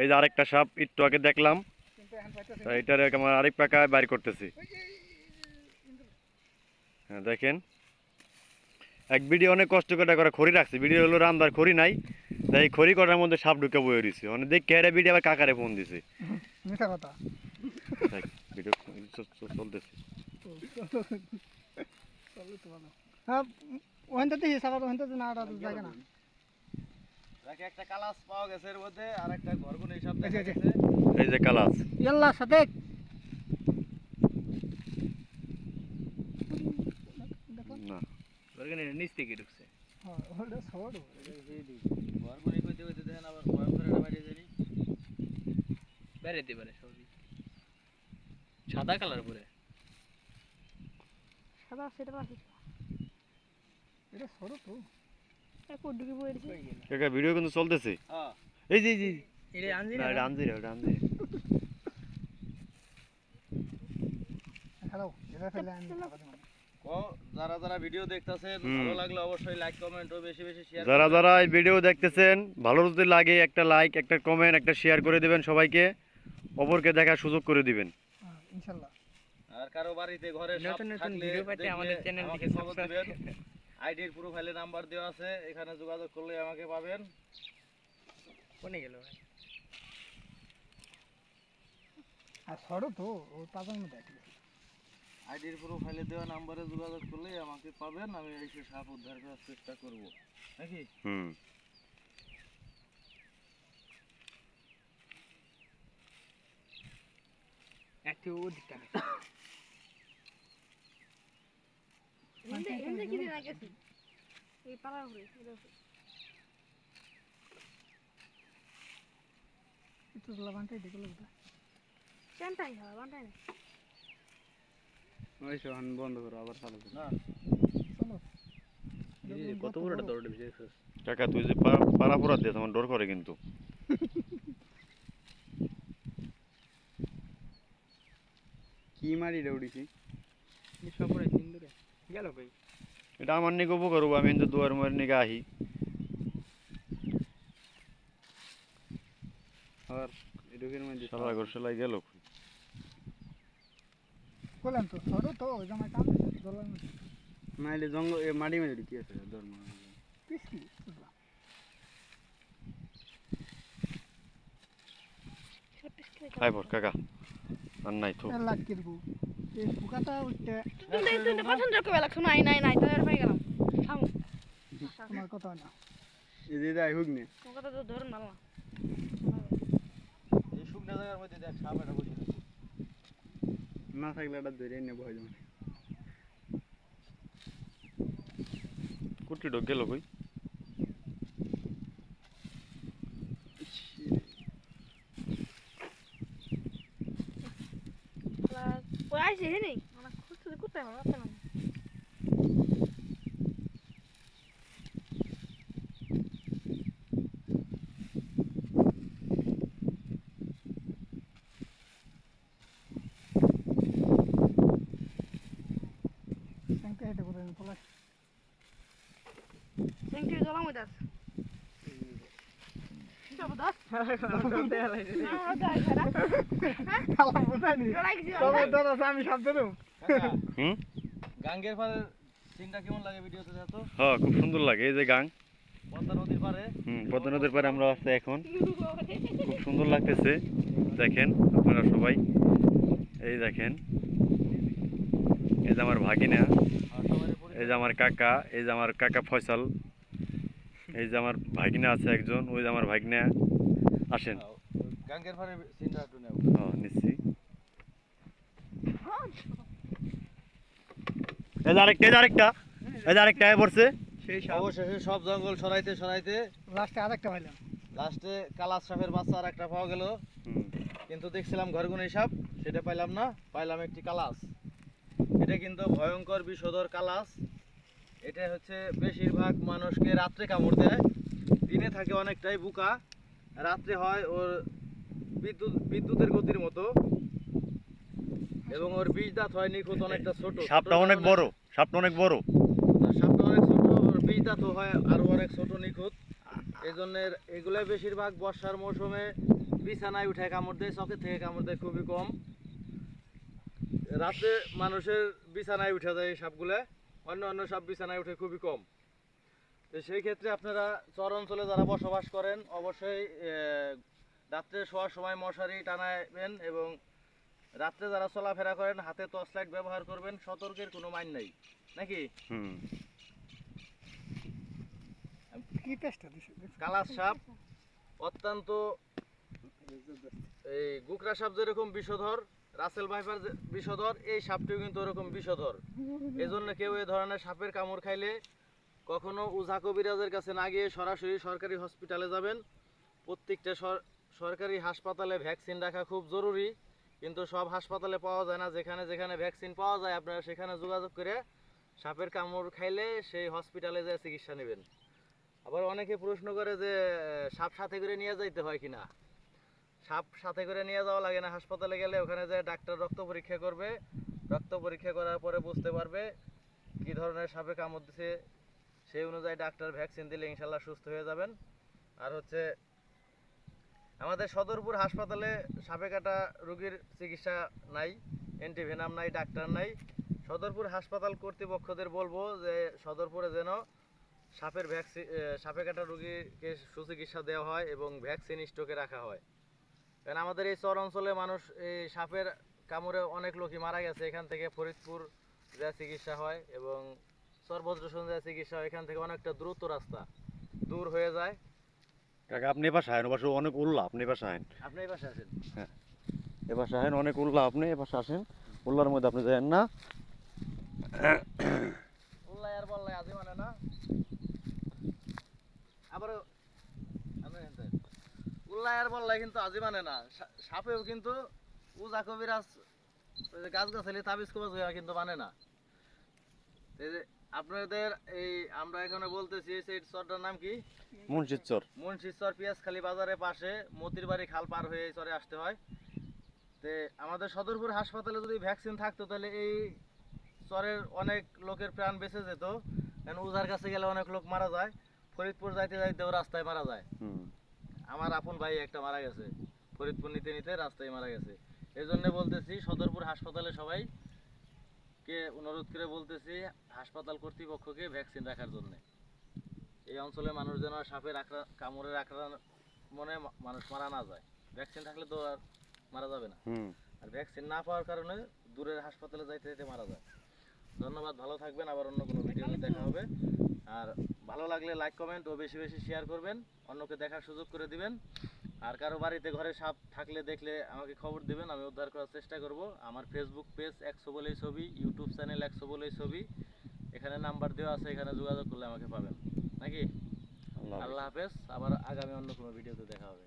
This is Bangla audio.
এই যে আরেকটা সাপ একটু আগে দেখলাম, এটার আমার আরেক পাকা বাইর করতেছি। হ্যাঁ দেখেন, এক ভিডিও অনেক কষ্ট করে খড়ি রাখছি, ভিডিও হলো রামদার খড়ি নাই, তাই খড়ি করার মধ্যে সাপ ঢুকে বয়ে রয়েছে, অনেক দেখ কেড়ে ভিডিও আবার কাকারে ফোন দিছে। মিথ্যা কথা। ভিডিও চলতেছে। হ্যাঁ, ওখানটা দেখি সাবার ওখানটা না জায়গা না। রাখে একটা কালাস পাওয়া গেছে এর মধ্যে, আর একটা ঘরগুনি সাপ দেখা গেছে। এই যে কালাস। ইয়াল্লা সাথে না ঘরগুনি নিচ থেকে ঢুকছে। হ্যাঁ, ওটা ছোট। ঘরগুনি কইতে কইতে দেখেন আবার ভয়ঙ্কর একটা বাইরে যায়নি। বেরেতে পারে সবই। সাদা কালার পুরো। সাদা সেটা পাশে এটা ছোট তো। এক ডুবে পড়েছে। কাকা ভিডিও কিন্তু চলতেছে। হ্যাঁ এই যে জি, এটা আনজি না না। এটা আনজিরা, ওটা আনজিরা। হ্যালো, এটা ফেলে আমি খাবার দিই। ও যারা যারা ভিডিও দেখতাছেন ভালো লাগলে অবশ্যই লাইক কমেন্ট ও বেশি বেশি শেয়ার যারা যারা এই ভিডিও দেখতেছেন ভালো যদি লাগে একটা লাইক, একটা কমেন্ট, একটা শেয়ার করে দিবেন, সবাইকে অপরকে দেখার সুযোগ করে দিবেন। হ্যাঁ, ইনশাআল্লাহ। আর কারো বাড়িতে ঘরে সাপ নতুন নতুন থাকলে ভিডিও পেতে আমাদের চ্যানেলটিকে খবর সাবস্ক্রাইব দিবেন। আইডির প্রোফাইলে নাম্বার দেওয়া আছে, এখানে যোগাযোগ করলে আমাকে পাবেন। কোনে গেল ভাই? আর ছোট তো, ও তাজার মধ্যে আছে। আইডির প্রোফাইলে দেওয়া নাম্বারে যোগাযোগ করলে আমাকে পাবেন, আমি এসে সাপ উদ্ধার করার চেষ্টা করব নাকি। হুম। একটু ওদিকটা এখানে কি দিন আগে এই পালা ঘুরে একটু লাভানটাই দেখলো ওটা। চানটাই হয় বান্টাই না ওই সহন বন্ধ করো আবার চালু করো। না চলো। কত বড় একটা দৌড় দিছিস? কাকা তুই যে পাড়া পোড়া দিয়ে আমার ডর করে কিন্তু। কি মারি দৌড়িছি? সপরে সিন্দুরে গেল কই? এটা আমার নিকে উপকার হবো, আমি কিন্তু দুয়ার মার নিকে আহি। আর এডুকের মধ্যে সারা ঘর সেলাই গেল। বললাম তো ছোট তো, ওই জামাই কাম দোলার মধ্যে। নাইলে জঙ্গল এ মাটি মধ্যে কি আছে ধর্ম? পিস কি বুঝলাম। খাই পর কাকা, আর নাই তো। লাগ কিরবো এই ফুকাটা উঠতে তুই পছন্দ করে লাগছো নাই নাই নাই তোর পাই গেলাম থামো তোমার কথা না। এই যে যাই হোক না। তোমার কথা তো ধরন ভালো না এই শুকনো জায়গার মধ্যে দেখ সাপ এটা বসে আছে। না থাকলে এটা ধরে নেব হয় যেমন। কুটি ঢোক গেল কই? ওই আইছে হে নেই মানে খুঁজতে কোথায় আমার পেলাম ট্যাঙ্কে হেঁটে করে পলাশ। থ্যাংক ইউ গলাম ওই দাস জবরদস্ত আমরা যাই খারাপ খালা বোঝানি। তবে তোর আছে আমি সব দেবো। কাকা হুম। গাঙ্গের পাড়ের সিনটা কেমন লাগে ভিডিওতে দেখো? হ্যাঁ খুব সুন্দর লাগে, এই যে গাং। পদ্মা নদীর পাড়ে পদ্মা নদীর পাড়ে আমরা আছি এখন, খুব সুন্দর লাগতেছে। দেখেন আপনারা সবাই, এই দেখেন, এই যে আমার ভাগিনা, আর সবারই এই যে আমার কাকা, এই যে আমার কাকা ফয়সাল, এই যে আমার ভাগিনা আছে একজন, ওই যে আমার ভাগিনা। আসেন। গাঙ্গের পাড়ের সিনটা একটু নেও। হ্যাঁ নিচ্ছি। এই যে আরেকটা, এই যে আরেকটা, এই যে আরেকটা পড়ছে। সেই অবশেষে সব জঙ্গল সরাইতে সরাইতে লাস্টে আরেকটা পাইলাম। লাস্টে কালাস সাপের বাচ্চা আর একটা পাওয়া গেল, কিন্তু দেখছিলাম ঘরগুনি সাপ, সেটা পাইলাম না, পাইলাম একটি কালাস। এটা কিন্তু ভয়ঙ্কর বিষধর কালাস। এটা হচ্ছে বেশিরভাগ মানুষকে রাত্রে কামড় দেয়, দিনে থাকে অনেকটাই বুকা, রাত্রে হয় ওর বিদ্যুতের গতির মতো, এবং ওর বীজ দাঁত হয় নিখুঁত অনেকটা ছোট। সাপটা অনেক বড়, সাপটা অনেক বড়। সাপটা অনেক ছোট, ওর বীজ দাঁতও হয় আরো অনেক ছোট নিখুঁত। এই জন্য এগুলো বেশিরভাগ বর্ষার মৌসুমে বিছানায় উঠে কামড় দেয়, চোখের থেকে কামড় দেয় খুবই কম। রাতে মানুষের বিছানায় উঠে যায় এই সাপগুলো, অন্য অন্য সাপ বিছানায় উঠে খুবই কম। তো সেই ক্ষেত্রে আপনারা চর অঞ্চলে যারা বসবাস করেন অবশ্যই রাত্রে শোয়ার সময় মশারি টানাবেন, এবং রাত্রে যারা চলাফেরা করেন হাতে টর্চ লাইট ব্যবহার করবেন। সতর্কের কোনো মাইন নাই নাকি? হুম। কি পেস্টটা দিছে কালাস সাপ অত্যন্ত, এই গুকরা সাপ যেরকম বিষধর, রাসেল ভাইপার বিষধর, এই সাপটিও কিন্তু ওরকম বিষধর। এই জন্য কেউ এই ধরনের সাপের কামড় খাইলে কখনো ওঝা কবিরাজের কাছে না গিয়ে সরাসরি সরকারি হসপিটালে যাবেন। প্রত্যেকটা সরকারি হাসপাতালে ভ্যাকসিন রাখা খুব জরুরি, কিন্তু সব হাসপাতালে পাওয়া যায় না। যেখানে যেখানে ভ্যাকসিন পাওয়া যায় আপনারা সেখানে যোগাযোগ করে সাপের কামড় খাইলে সেই হসপিটালে যেয়ে চিকিৎসা নেবেন। আবার অনেকে প্রশ্ন করে যে সাপ সাথে করে নিয়ে যাইতে হয় কিনা। সাপ সাথে করে নিয়ে যাওয়া লাগে না। হাসপাতালে গেলে ওখানে যে ডাক্তার রক্ত পরীক্ষা করবে, রক্ত পরীক্ষা করার পরে বুঝতে পারবে কি ধরনের সাপে কামড় দিছে, সেই অনুযায়ী ডাক্তার ভ্যাকসিন দিলে ইনশাল্লাহ সুস্থ হয়ে যাবেন। আর হচ্ছে আমাদের সদরপুর হাসপাতালে সাপে কাটা রোগীর চিকিৎসা নাই, অ্যান্টিভেনাম নাই, ডাক্তার নাই। সদরপুর হাসপাতাল কর্তৃপক্ষদের বলবো যে সদরপুরে যেন সাপের সাপে কাটা রোগীকে সুচিকিৎসা দেওয়া হয় এবং ভ্যাকসিন স্টকে রাখা হয়। কারণ আমাদের এই চর অঞ্চলে মানুষ এই সাপের কামড়ে অনেক লোকই মারা গেছে। এখান থেকে ফরিদপুর যা চিকিৎসা হয় এবং সর্বদ্রসন যা চিকিৎসা হয়, এখান থেকে অনেকটা দ্রুত রাস্তা, দূর হয়ে যায়। কাকা আপনি এবার সাহেন, ওপাশে অনেক উল্লাহ, আপনি এবার সাহেন, আপনি এই পাশে আসেন। এবার সাহেন অনেক উল্লাহ, আপনি এবার আসেন। উল্লার মধ্যে আপনি যাবেন না। উল্লাই আর বললাই আজই মানে না। আবারও উল্লাই আর বললাই কিন্তু আজই মানে না। সাপেও কিন্তু উজা কবিরাজ গাছ গাছালি তাবিজ কবজ কিন্তু মানে না। এই যে আপনাদের এই আমরা এখানে বলতেছি সেই চরটার নাম কি? মুন্সির চর। মুন্সির পিয়াজখালী বাজারের পাশে মতির বাড়ি খাল পার হয়ে এই চরে আসতে হয়। তে আমাদের সদরপুর হাসপাতালে যদি ভ্যাকসিন থাকতো তাহলে এই চরের অনেক লোকের প্রাণ বেঁচে যেত। কারণ উজার কাছে গেলে অনেক লোক মারা যায়, ফরিদপুর যাইতে যাইতেও রাস্তায় মারা যায়। আমার আপন ভাই একটা মারা গেছে, ফরিদপুর নিতে নিতে রাস্তায় মারা গেছে। এই জন্য বলতেছি সদরপুর হাসপাতালে সবাই কে অনুরোধ করে বলতেছি হাসপাতাল কর্তৃপক্ষকে ভ্যাকসিন রাখার জন্য। এই অঞ্চলে মানুষ যেন সাপের কামড়ের মনে মানুষ মারা না যায়। ভ্যাকসিন থাকলে তো আর মারা যাবে না, আর ভ্যাকসিন না পাওয়ার কারণে দূরের হাসপাতালে যাইতে যেতে মারা যায়। ধন্যবাদ, ভালো থাকবেন। আবার অন্য কোনো ভিডিওতে দেখা হবে। আর ভালো লাগলে লাইক কমেন্ট ও বেশি বেশি শেয়ার করবেন, অন্যকে দেখার সুযোগ করে দিবেন। আর কারো বাড়িতে ঘরে সাপ থাকলে দেখলে আমাকে খবর দিবেন, আমি উদ্ধার করার চেষ্টা করব। আমার ফেসবুক পেজ 100 বলেই ছবি, ইউটিউব চ্যানেল 100 বলেই ছবি, এখানে নাম্বার দেওয়া আছে, এখানে যোগাযোগ করলে আমাকে পাবেন নাকি। আল্লাহ হাফেজ, আবার আগামী অন্য কোনো ভিডিওতে দেখা হবে।